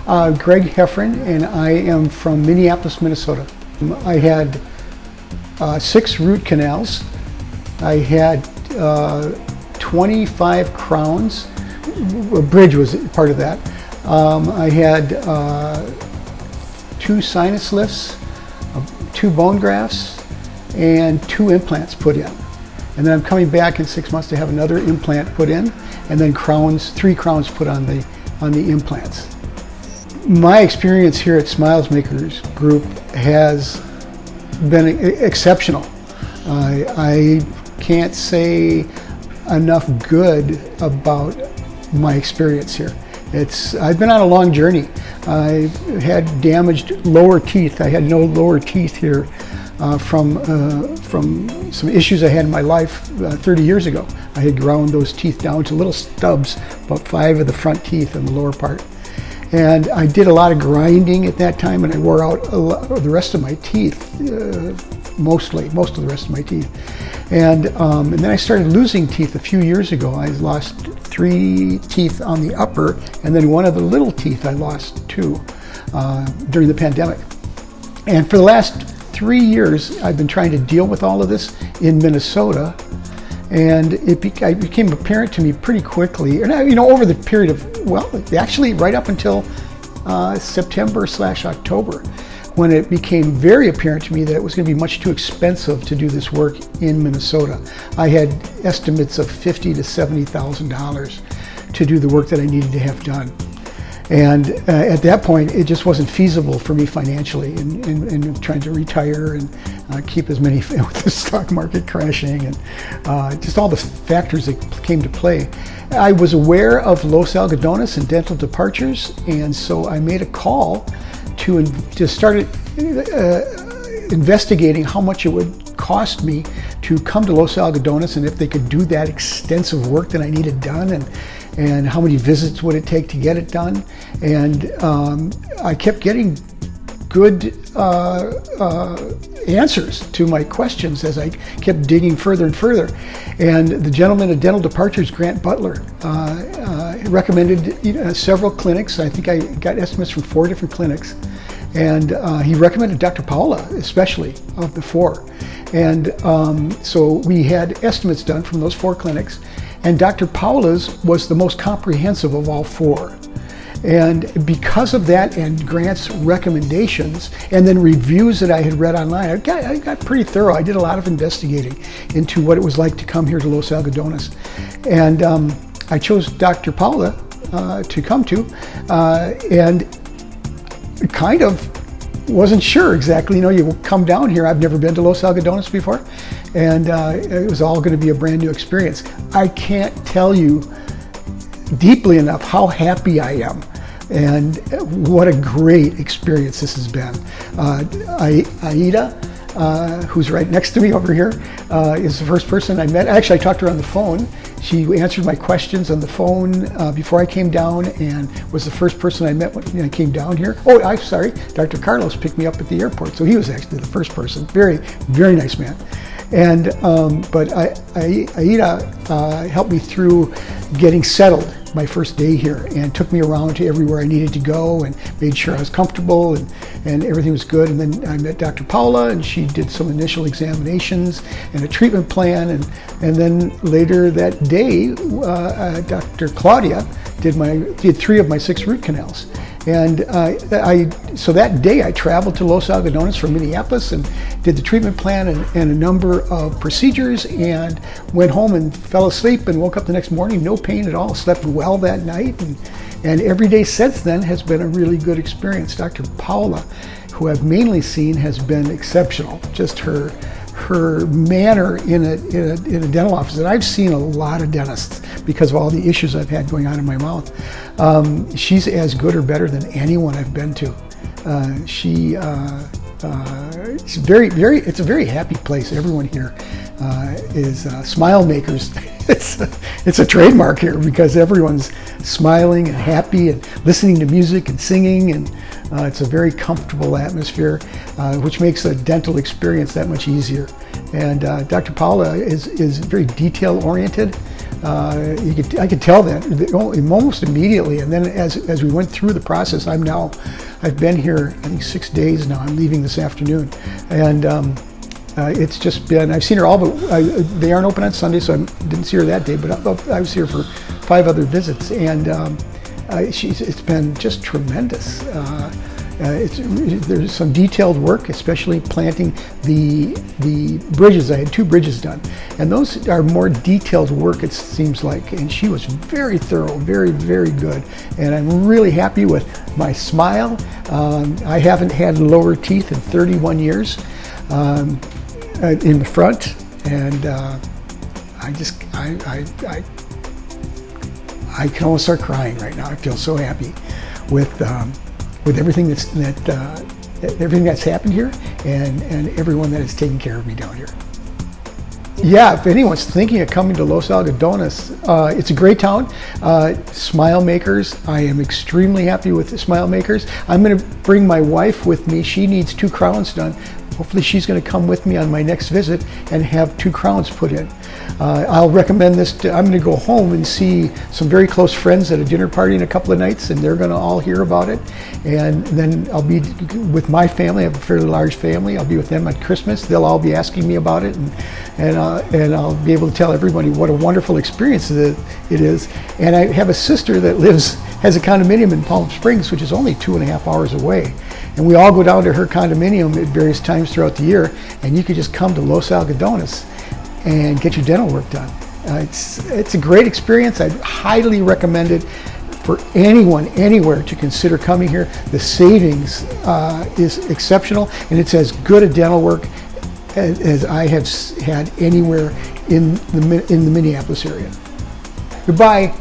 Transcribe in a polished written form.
Greg Heffron, and I am from Minneapolis, Minnesota. I had 6 root canals. I had 25 crowns. A bridge was part of that. I had 2 sinus lifts, 2 bone grafts, and 2 implants put in. And then I'm coming back in 6 months to have another implant put in, and then 3 crowns put on the implants. My experience here at SmilesMakers Group has been exceptional. I can't say enough good about my experience here. I've been on a long journey. I had damaged lower teeth. I had no lower teeth here from some issues I had in my life 30 years ago. I had ground those teeth down to little stubs, about 5 of the front teeth in the lower part. And I did a lot of grinding at that time, and I wore out the rest of my teeth, most of the rest of my teeth. And then I started losing teeth a few years ago. I lost 3 teeth on the upper, and then one of the little teeth I lost too during the pandemic. And for the last 3 years, I've been trying to deal with all of this in Minnesota. And it became apparent to me pretty quickly, over the period of, actually right up until September/October, when it became very apparent to me that it was going to be much too expensive to do this work in Minnesota. I had estimates of $50,000 to $70,000 to do the work that I needed to have done. And at that point, it just wasn't feasible for me financially in trying to retire and keep as many, with the stock market crashing and just all the factors that came to play. I was aware of Los Algodones and dental departures, and so I made a call to start investigating how much it would cost me to come to Los Algodones and if they could do that extensive work that I needed done, and how many visits would it take to get it done. And I kept getting good answers to my questions as I kept digging further and further. And the gentleman at Dental Departures, Grant Butler, recommended several clinics. I think I got estimates from 4 different clinics. And he recommended Dr. Paula, especially, of the 4. And so we had estimates done from those 4 clinics. And Dr. Paula's was the most comprehensive of all 4. And because of that and Grant's recommendations and then reviews that I had read online, I got pretty thorough. I did a lot of investigating into what it was like to come here to Los Algodones. And I chose Dr. Paula to come to, and kind of wasn't sure exactly. You come down here, I've never been to Los Algodones before, and it was all going to be a brand new experience. I can't tell you deeply enough how happy I am and what a great experience this has been. Aida, who's right next to me over here, is the first person I met. Actually, I talked to her on the phone. She answered my questions on the phone before I came down, and was the first person I met when I came down here. Oh, I'm sorry, Dr. Carlos picked me up at the airport, so he was actually the first person. Very, very nice man. And but Aida helped me through getting settled my first day here, and took me around to everywhere I needed to go and made sure I was comfortable and everything was good. And then I met Dr. Paula, and she did some initial examinations and a treatment plan. And then later that day, Dr. Claudia did 3 of my 6 root canals. And so that day I traveled to Los Algodones from Minneapolis and did the treatment plan and a number of procedures, and went home and fell asleep and woke up the next morning, no pain at all, slept well that night. And every day since then has been a really good experience. Dr. Paula, who I've mainly seen, has been exceptional. Just her manner in a dental office. And I've seen a lot of dentists because of all the issues I've had going on in my mouth. She's as good or better than anyone I've been to. It's a very happy place. Everyone here is SmilesMakers. It's a trademark here because everyone's smiling and happy and listening to music and singing, and it's a very comfortable atmosphere, which makes a dental experience that much easier. And Dr. Paula is very detail oriented. I could tell that almost immediately. And then as we went through the process, I've been here, I think 6 days now. I'm leaving this afternoon. And it's just been, I've seen her all, but they aren't open on Sunday, so I didn't see her that day, but I was here for 5 other visits. And it's been just tremendous. There's some detailed work, especially planting the bridges. I had 2 bridges done, and those are more detailed work, it seems like. And she was very thorough, very, very good. And I'm really happy with my smile. I haven't had lower teeth in 31 years in the front, and I can almost start crying right now. I feel so happy with everything everything that's happened here, and everyone that has taken care of me down here. Yeah, if anyone's thinking of coming to Los Algodones, it's a great town. Smile Makers, I am extremely happy with the Smile Makers. I'm going to bring my wife with me. She needs 2 crowns done. Hopefully she's going to come with me on my next visit and have 2 crowns put in. I'll recommend this. I'm going to go home and see some very close friends at a dinner party in a couple of nights, and they're going to all hear about it. And then I'll be with my family. I have a fairly large family. I'll be with them at Christmas. They'll all be asking me about it, and I'll be able to tell everybody what a wonderful experience it is. And I have a sister that has a condominium in Palm Springs, which is only 2.5 hours away. And we all go down to her condominium at various times throughout the year, and you could just come to Los Algodones and get your dental work done. It's a great experience. I highly recommend it for anyone, anywhere, to consider coming here. The savings is exceptional, and it's as good a dental work as I have had anywhere in the Minneapolis area. Goodbye.